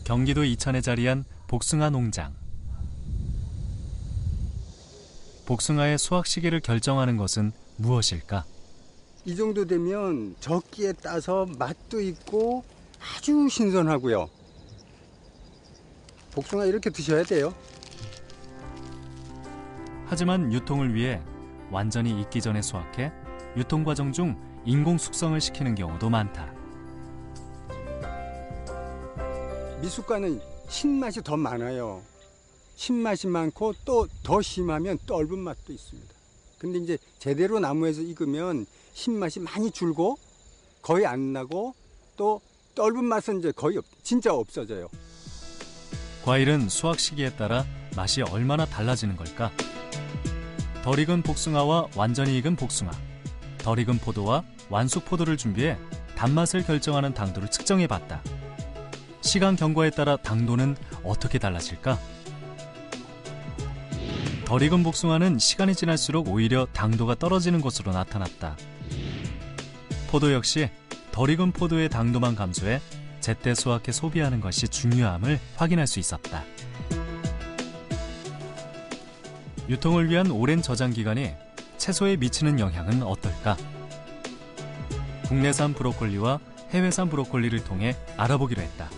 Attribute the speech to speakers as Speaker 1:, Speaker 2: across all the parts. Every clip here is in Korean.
Speaker 1: 경기도 이천에 자리한 복숭아 농장. 복숭아의 수확 시기를 결정하는 것은 무엇일까?
Speaker 2: 이 정도 되면 적기에 따서 맛도 있고 아주 신선하고요. 복숭아 이렇게 드셔야 돼요.
Speaker 1: 하지만 유통을 위해 완전히 익기 전에 수확해 유통 과정 중 인공 숙성을 시키는 경우도 많다.
Speaker 2: 미숫가는 신맛이 더 많아요. 신맛이 많고 또 더 심하면 떫은 맛도 있습니다. 근데 이제 제대로 나무에서 익으면 신맛이 많이 줄고 거의 안 나고 또 떫은 맛은 이제 거의 진짜 없어져요.
Speaker 1: 과일은 수확 시기에 따라 맛이 얼마나 달라지는 걸까? 덜 익은 복숭아와 완전히 익은 복숭아, 덜 익은 포도와 완숙 포도를 준비해 단맛을 결정하는 당도를 측정해봤다. 시간 경과에 따라 당도는 어떻게 달라질까? 덜 익은 복숭아는 시간이 지날수록 오히려 당도가 떨어지는 것으로 나타났다. 포도 역시 덜 익은 포도의 당도만 감소해 제때 수확해 소비하는 것이 중요함을 확인할 수 있었다. 유통을 위한 오랜 저장 기간이 채소에 미치는 영향은 어떨까? 국내산 브로콜리와 해외산 브로콜리를 통해 알아보기로 했다.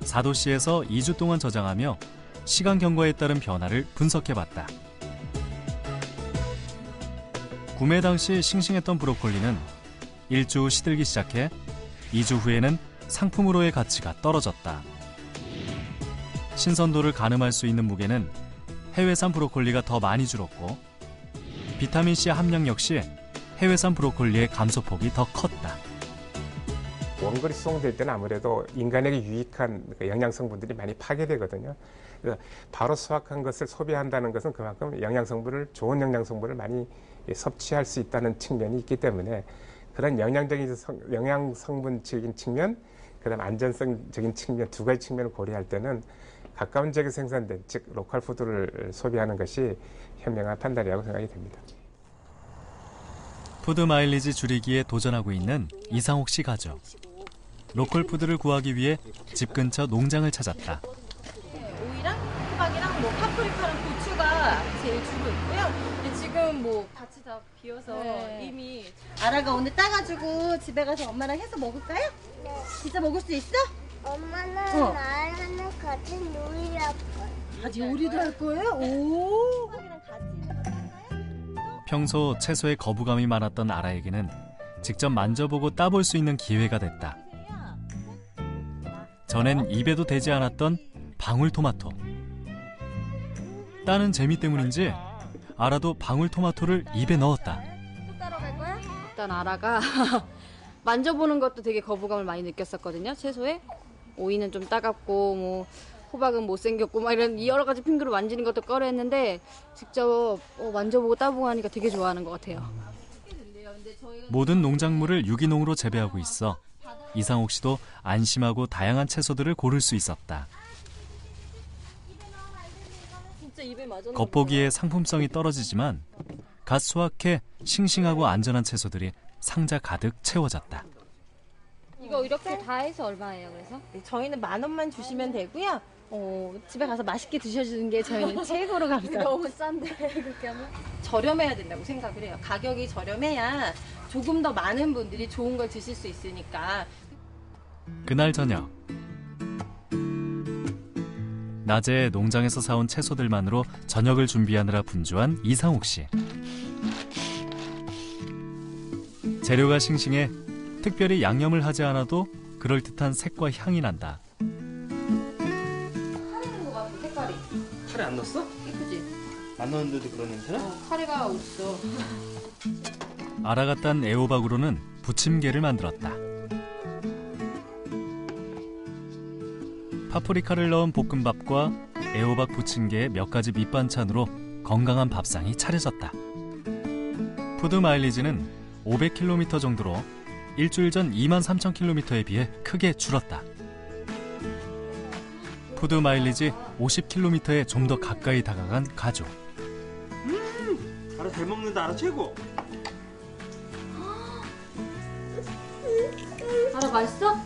Speaker 1: 4도씨에서 2주 동안 저장하며 시간 경과에 따른 변화를 분석해봤다. 구매 당시 싱싱했던 브로콜리는 1주 후 시들기 시작해 2주 후에는 상품으로의 가치가 떨어졌다. 신선도를 가늠할 수 있는 무게는 해외산 브로콜리가 더 많이 줄었고 비타민C 함량 역시 해외산 브로콜리의 감소폭이 더 컸다.
Speaker 3: 원거리 수송될 때는 아무래도 인간에게 유익한 영양 성분들이 많이 파괴되거든요. 그래서 바로 수확한 것을 소비한다는 것은 그만큼 좋은 영양 성분을 많이 섭취할 수 있다는 측면이 있기 때문에 그런 영양 성분적인 측면, 그다음 안전성적인 측면 두 가지 측면을 고려할 때는 가까운 지역에 생산된 즉 로컬 푸드를 소비하는 것이 현명한 판단이라고 생각이 됩니다.
Speaker 1: 푸드 마일리지 줄이기에 도전하고 있는 이상옥 씨 가족. 로컬 푸드를 구하기 위해 집 근처 농장을 찾았다.
Speaker 4: 오이랑 호박이랑 파프리카랑 고추가 제일 주로 있고요. 근데 지금 밭이 다 비어서 이미 아라가 오늘 따가지고 집에 가서 엄마랑 해서 먹을까요?
Speaker 5: 네.
Speaker 4: 진짜 먹을 수 있어?
Speaker 5: 엄마는 나랑 같이 놀이를 할 거야.
Speaker 4: 같이 요리도 할 거예요? 오.
Speaker 1: 평소 채소에 거부감이 많았던 아라에게는 직접 만져보고 따볼 수 있는 기회가 됐다. 전엔 입에도 대지 않았던 방울토마토. 따는 재미 때문인지 아라도 방울토마토를 입에 넣었다.
Speaker 4: 또 따러 갈 거야?
Speaker 6: 일단 아라가 만져보는 것도 되게 거부감을 많이 느꼈었거든요. 채소에 오이는 좀 따갑고 호박은 못생겼고 이런 여러 가지 핑계로 만지는 것도 꺼려했는데 직접 만져보고 따보고 하니까 되게 좋아하는 것 같아요.
Speaker 1: 모든 농작물을 유기농으로 재배하고 있어 이상옥 씨도 안심하고 다양한 채소들을 고를 수 있었다. 겉보기에 상품성이 떨어지지만 갓 수확해 싱싱하고 안전한 채소들이 상자 가득 채워졌다.
Speaker 6: 이거 이렇게 다 해서 얼마예요, 그래서?
Speaker 4: 네, 저희는 10,000원만 주시면 되고요. 집에 가서 맛있게 드셔주는 게 저희는 최고로 감사해요.
Speaker 6: 너무 싼데 그렇게 하면?
Speaker 4: 저렴해야 된다고 생각을 해요. 가격이 저렴해야 조금 더 많은 분들이 좋은 걸 드실 수 있으니까.
Speaker 1: 그날 저녁 낮에 농장에서 사온 채소들만으로 저녁을 준비하느라 분주한 이상옥 씨. 재료가 싱싱해 특별히 양념을 하지 않아도 그럴듯한 색과 향이 난다.
Speaker 6: 카레는 것 같아, 색깔이.
Speaker 7: 카레 안 넣었어?
Speaker 6: 예쁘지?
Speaker 7: 안 넣었는데도 그런 냄새나?
Speaker 6: 카레가 없어.
Speaker 1: 아라가 딴 애호박으로는 부침개를 만들었다. 파프리카를 넣은 볶음밥과 애호박 부침개의 몇 가지 밑반찬으로 건강한 밥상이 차려졌다. 푸드 마일리지는 500km 정도로 일주일 전 23,000km에 비해 크게 줄었다. 푸드 마일리지 50km에 좀 더 가까이 다가간 가족.
Speaker 7: 알아 잘 먹는다. 알아 최고.
Speaker 6: 알아 맛있어?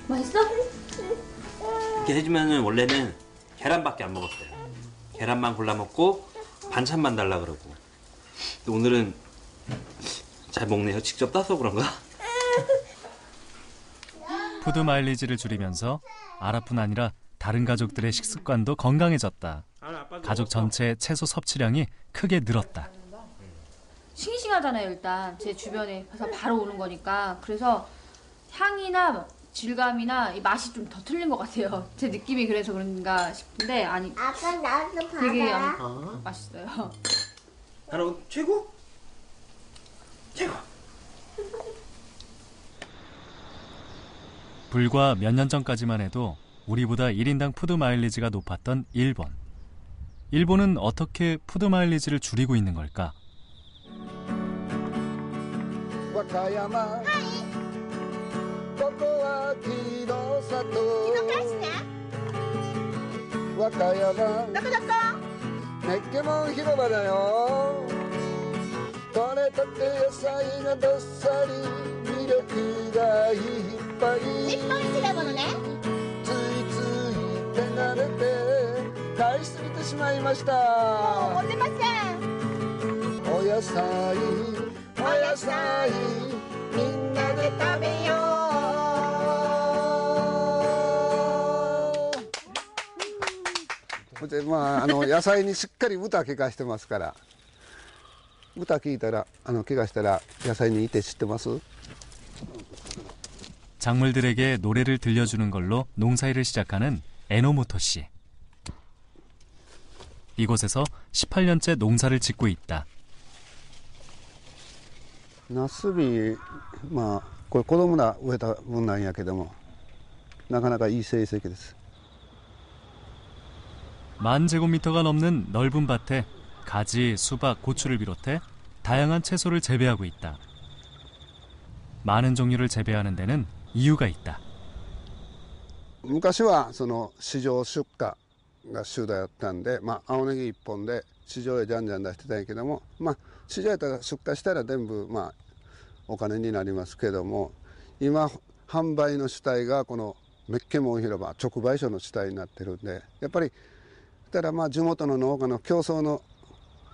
Speaker 6: 맛있어?
Speaker 7: 이렇게 해주면은 원래는 계란밖에 안 먹었어요. 계란만 골라 먹고 반찬만 달라 그러고. 근데 오늘은 잘 먹네요. 직접 따서 그런가?
Speaker 1: 푸드 마일리지를 줄이면서 아라뿐 아니라 다른 가족들의 식습관도 건강해졌다. 가족 전체의 채소 섭취량이 크게 늘었다.
Speaker 6: 싱싱하잖아요. 일단 제 주변에 바로 오는 거니까. 그래서 향이나 질감이나 이 맛이 좀 더 틀린 것 같아요. 제 느낌이 그래서 그런가 싶은데 아니
Speaker 5: 아빠 나도
Speaker 6: 되게
Speaker 5: 봐봐.
Speaker 6: 맛있어요.
Speaker 7: 하나 최고? 최고.
Speaker 1: 불과 몇 년 전까지만 해도 우리보다 1인당 푸드 마일리지가 높았던 일본. 일본은 어떻게 푸드 마일리지를 줄이고 있는 걸까?
Speaker 8: 和歌山ここは木の里和歌山どこメッケモン広場だよ取れたて野菜がどっさり魅力がいっぱい
Speaker 5: 日本一だものね
Speaker 8: ついつい手が出て買いすぎてしまいました
Speaker 5: 持てません
Speaker 8: お野菜お野菜みんなで食べようで野菜にしっかり豚怪我してますから豚聞いたら怪我したら野菜にいて知ってます?
Speaker 1: 작물들에게 노래를 들려주는 걸로 농사일을 시작하는 에노모토 씨. 이곳에서 18년째 농사를 짓고 있다.
Speaker 8: ナスビこれ子供ら植えた分なんやけどもなかなかいい成績です
Speaker 1: 10,000제곱미터가 넘는 넓은 밭에 가지, 수박, 고추를 비롯해 다양한 채소를 재배하고 있다. 많은 종류를 재배하는 데는 이유가 있다.
Speaker 8: 昔はその市場出荷が主だったんで、青ネギ1本で市場へじゃんじゃん出してたんやけども、市場へ出荷したら全部お金になりますけども、今販売の主体がこのメッケモン広場直売所の主体になってるんで、やっぱりたら地元の農家の競争の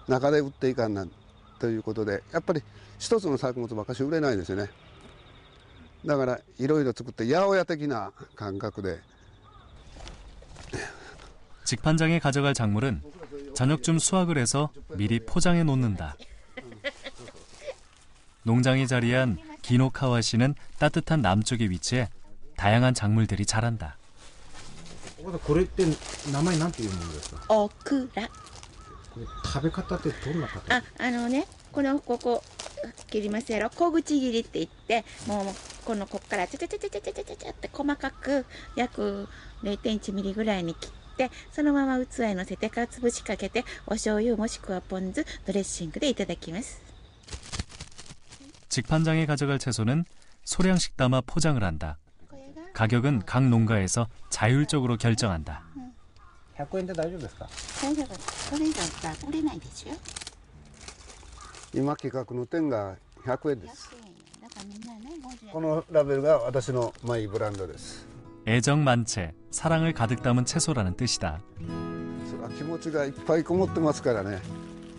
Speaker 8: 中で売っていかんなんということで、やっぱり一つの作物ばっかし売れないんですよね。だからいろいろ作って八百屋的な感覚で
Speaker 1: 직판장에 가져갈 작물은 저녁쯤 수확을 해서 미리 포장해 놓는다. 농장이 자리한 기노카와시는 따뜻한 남쪽에 위치해 다양한 작물들이 자란다.
Speaker 9: これって名前なんていうものですか？
Speaker 10: オクラ。
Speaker 9: これ食べ方ってどんな方？
Speaker 10: ここ切りますやろ。小口切りって言って、もうこっからちゃちゃちゃちゃちゃちゃちゃちゃって細かく約 0.1 ミリぐらいに切って、そのまま器に乗せてかつぶしかけてお醤油もしくはポン酢、ドレッシングでいただきます。
Speaker 1: 직판장에 가져갈 채소는 소량씩 담아 포장을 한다. 가격은 각 농가에서 자율적으로 결정한다.
Speaker 9: 100円で大丈夫ですか？
Speaker 10: 大丈夫。それ以上は売れないですよ。
Speaker 8: 今価格の点が100円です。このラベルが私のマイブランドです。
Speaker 1: 애정 만채, 사랑을 가득 담은 채소라는 뜻이다.
Speaker 8: 気持ちがいっぱいこもってますからね。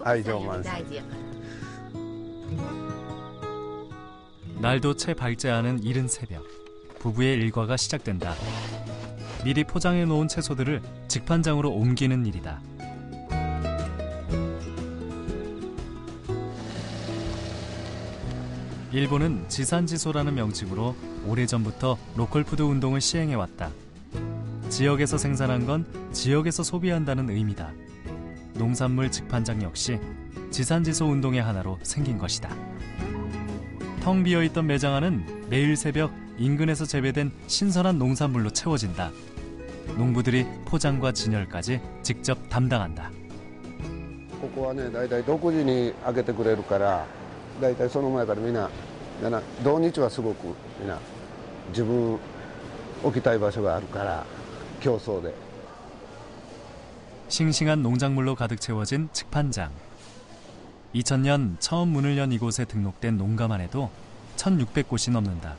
Speaker 8: 愛情満載。
Speaker 1: 날도 채 밝지 않은 이른 새벽, 부부의 일과가 시작된다. 미리 포장해 놓은 채소들을 직판장으로 옮기는 일이다. 일본은 지산지소라는 명칭으로 오래전부터 로컬푸드 운동을 시행해왔다. 지역에서 생산한 건 지역에서 소비한다는 의미다. 농산물 직판장 역시 지산지소 운동의 하나로 생긴 것이다. 텅 비어있던 매장 안은 매일 새벽 인근에서 재배된 신선한 농산물로 채워진다. 농부들이 포장과 진열까지 직접 담당한다.
Speaker 8: ここはね、だいたい6時に開けてくれるから、だいたいその前からみんな土日はすごくみんな自分置きたい場所があるから競争で.
Speaker 1: 싱싱한 농작물로 가득 채워진 직판장. 2000년 처음 문을 연 이곳에 등록된 농가만 해도 1,600곳이 넘는다.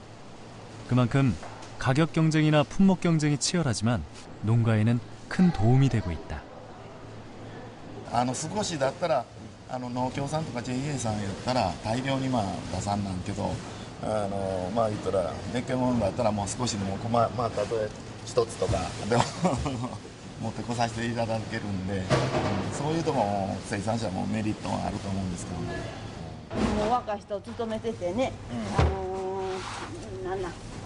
Speaker 1: 그만큼 가격 경쟁이나 품목 경쟁이 치열하지만 농가에는 큰 도움이 되고 있다.
Speaker 11: 少しだったら農協さんとか JA さんやったら大量に出さんなんけど言ったらメッケモンだったらもう少しでもたとえ一つとかでも持ってこさせていただけるんで、そういうとこも生産者もメリットはあると思うんですけども。
Speaker 10: もう若い人勤めててね、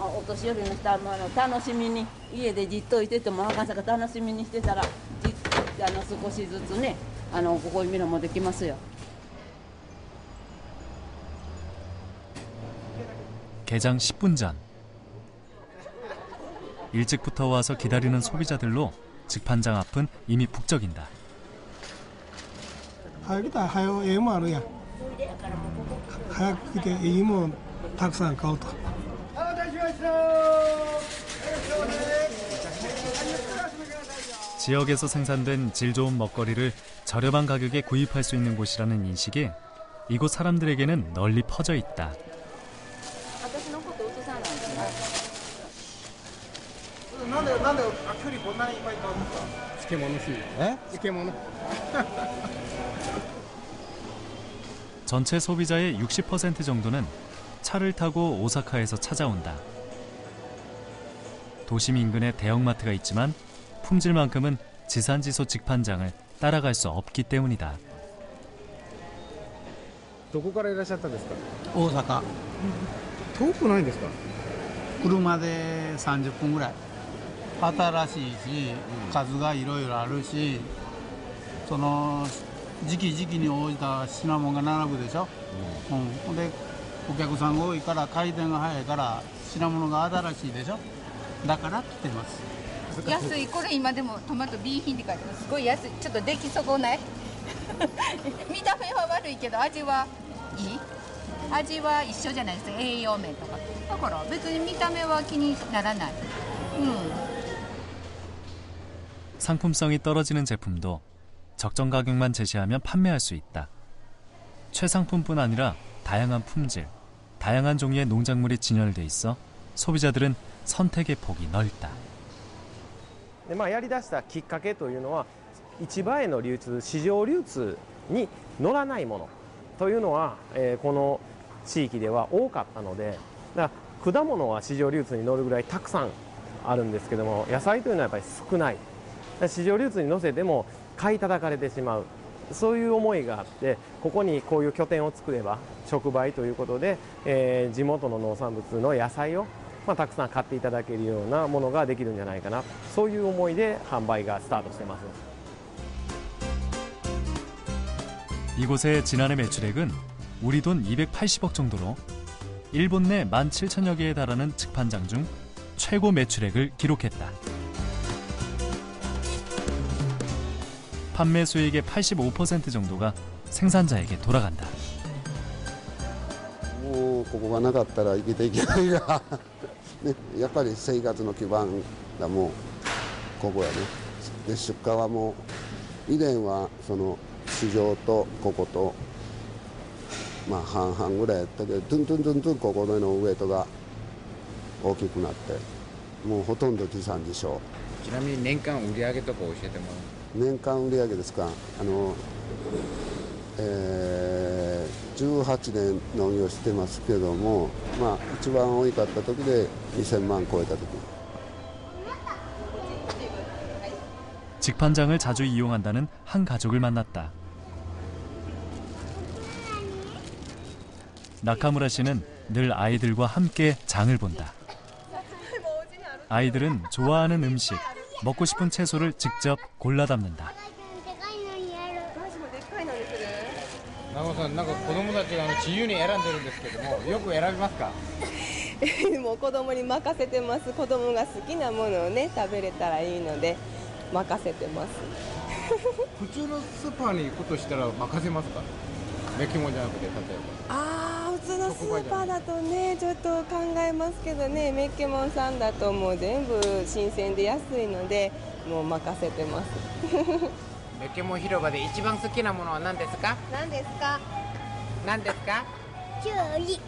Speaker 10: お年寄りの人は楽しみに家でじっといてても若さが楽しみにしてたら少しずつねここに見るもできますよ。
Speaker 1: 개장 10분 전 일찍부터 와서 기다리는 소비자들로 직판장 앞은 이미 북적인다.
Speaker 12: 하여기다 하여 애마루야. 하여기다 애모 탁상 가오다.
Speaker 1: 지역에서 생산된 질 좋은 먹거리를 저렴한 가격에 구입할 수 있는 곳이라는 인식이 이곳 사람들에게는 널리 퍼져 있다. 전체 소비자의 60% 정도는 차를 타고 오사카에서 찾아온다. 도심 인근에 대형마트가 있지만 품질만큼은 지산지소 직판장을 따라갈 수 없기 때문이다.
Speaker 9: どこからいらっしゃったんですか？
Speaker 12: 大阪。
Speaker 9: 遠くないんですか？
Speaker 12: 車で30分ぐらい。新しいし、数がいろいろあるし、その時期に応じた品物が並ぶでしょ。でお客さんが多いから回転が早いから品物が新しいでしょ。だから来てます。
Speaker 13: 安い。これ今でもトマト B 品って書いてます。すごい安い。ちょっと出来損ない。見た目は悪いけど味はいい。味は一緒じゃないですか。栄養面とか。だから別に見た目は気にならない。
Speaker 1: 상품성이 떨어지는 제품도 적정 가격만 제시하면 판매할 수 있다. 최상품뿐 아니라 다양한 품질, 다양한 종류의 농작물이 진열돼 있어 소비자들은 선택의 폭이 넓다.
Speaker 14: やりだしたきっかけというのは市場への流通、市場流通に乗らないものというのは、この地域では多かったので、だから果物は市場流通に乗るぐらいたくさんあるんですけども、野菜というのはやっぱり少ない。市場流通に乗せても買い叩かれてしまう、そういう思いがあって、ここにこういう拠点を作れば直売ということで、地元の農産物の野菜をたくさん買っていただけるようなものができるんじゃないかな、そういう思いで販売がスタートしてます。
Speaker 1: 이곳의 지난해 매출액은 우리 돈 280억 정도로 일본 내 17,000여 개에 달하는 직판장 중 최고 매출액을 기록했다. 판매 수익의 85% 정도가 생산자에게 돌아간다.
Speaker 8: もうここがなかったら生きていけないが、ね、やっぱり生活の基盤がもうここやね。で出荷はもう以前はその市場とここと半々ぐらいやったけど、どんどんここのウエイトが大きくなって、もうほとんど地産地消。
Speaker 9: ちなみに年間売上とか教えてもらう。
Speaker 8: 年間売上ですか。18年農業してますけども、一番多かった時で2000万超えた時。
Speaker 1: 직판장을 자주 이용한다는 한 가족을 만났다. 나카무라 씨는 늘 아이들과 함께 장을 본다. 아이들은 좋아하는 음식, 먹고 싶은 채소를 직접 골라 담는다.
Speaker 9: 長尾さん、なんか子供たちが自由に選んでるんですけども、よく選びますか？
Speaker 15: もう子供に任せてます。子供が好きなものをね食べれたらいいので任せてます。
Speaker 9: 普通のスーパーに行くとしたら任せますか？メキモンじゃなくて、例えば。
Speaker 15: 普通のスーパーだとねちょっと考えますけどね、メッケモンさんだともう全部新鮮で安いのでもう任せてます。
Speaker 9: メッケモン広場で一番好きなものは何ですか？
Speaker 15: 何ですか？
Speaker 9: 何ですか？
Speaker 15: きゅうり。
Speaker 9: きゅ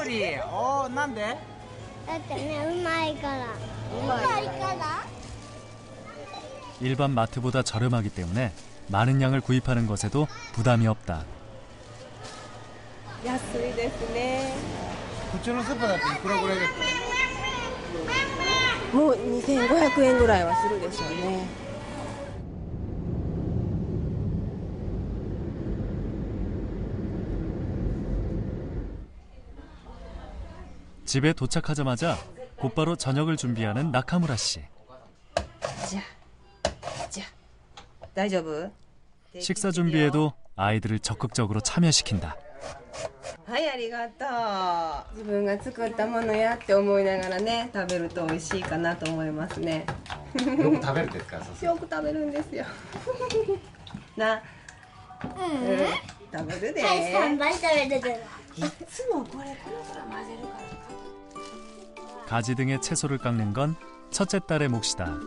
Speaker 9: うり。おお、なんで？
Speaker 5: だってね、うまいから。うまいから?
Speaker 1: 일반 마트보다 저렴하기 때문에 많은 양을 구입하는 것에도 부담이 없다.
Speaker 15: 安いですね。
Speaker 9: 普通のスーパーだっていくらぐらいですか？
Speaker 15: もう2500円ぐらいはするでしょうね。
Speaker 1: 집에 도착하자마자 곧바로 저녁을 준비하는 나카무라 씨. 식사 준비에도 아이들을 적극적으로 참여시킨다.
Speaker 15: はい、ありがとう。自分が作ったものやって思いながらね、食べると美味しいかなと思いますね。
Speaker 9: よく食べるんですか？
Speaker 15: よく食べるんですよ。な、食べるで。
Speaker 5: 3倍食べてる。
Speaker 15: いつもこれ混ぜるから。
Speaker 1: 가지 등의 채소를 깎는 건 첫째 딸의 몫이다.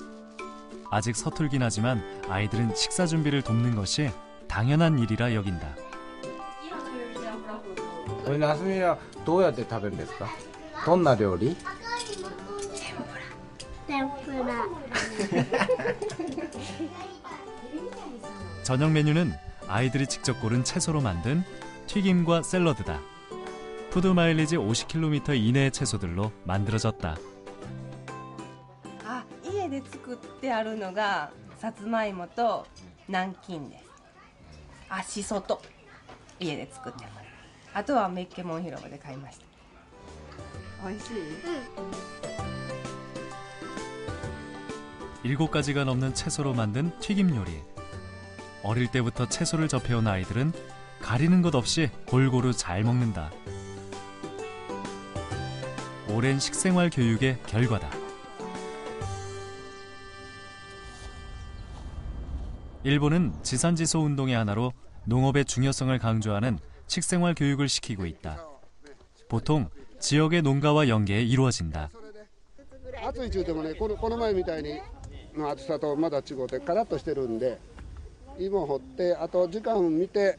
Speaker 1: 아직 서툴긴 하지만 아이들은 식사 준비를 돕는 것이 당연한 일이라 여긴다.
Speaker 9: 오늘 나스미はどうやって食べるんですか？どんな料理？
Speaker 5: 天ぷら。
Speaker 1: 저녁 메뉴는 아이들이 직접 고른 채소로 만든 튀김과 샐러드다. 푸드 마일리지 50km 이내의 채소들로 만들어졌다.
Speaker 15: 아, 家で作ってあるのがさつまいもと南京です。あ、しそと家で作ってます。あとはメッケモン広場で買いました。美味しい？
Speaker 1: 7가지가 넘는 채소로 만든 튀김 요리. 어릴 때부터 채소를 접해온 아이들은 가리는 것 없이 골고루 잘 먹는다. 오랜 식생활 교육의 결과다. 일본은 지산지소 운동의 하나로 농업의 중요성을 강조하는 식생활 교육을 시키고 있다. 보통 지역의 농가와 연계해 이루어진다.
Speaker 8: 暑い中でもね、この前みたいにの暑さとまだ違ってカラッとしてるんで、芋掘ってあと時間見て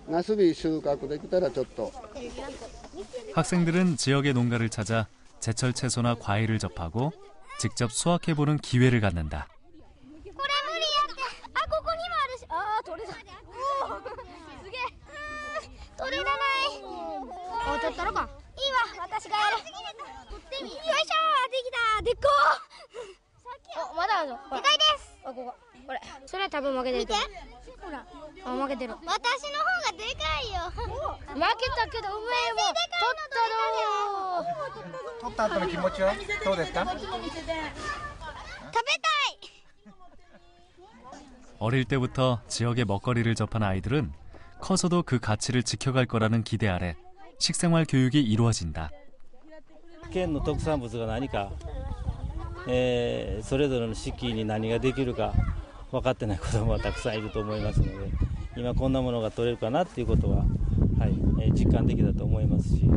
Speaker 8: ナスビ収穫できたらちょっと.
Speaker 1: 학생들은 지역의 농가를 찾아 제철 채소나 과일을 접하고 직접 수확해보는 기회를 갖는다.
Speaker 5: まだあるぞ。でかいです。ここ。これ。それは多分負けてる。見て。ほら。あ、負けてる。私の方がでかいよ。負けたけどうめえもん。
Speaker 9: 取った後の気持ちはどうですか？食べたい。
Speaker 1: 어릴 때부터 지역의 먹거리를 접한 아이들은 커서도 그 가치를 지켜갈 거라는 기대 아래 식생활 교육이 이루어진다.
Speaker 16: 県の特産物が何か、それぞれの四季に何ができるか分かってない子どもはたくさんいると思いますので、今こんなものが取れるかなっていうことは、実感できたと思いますし。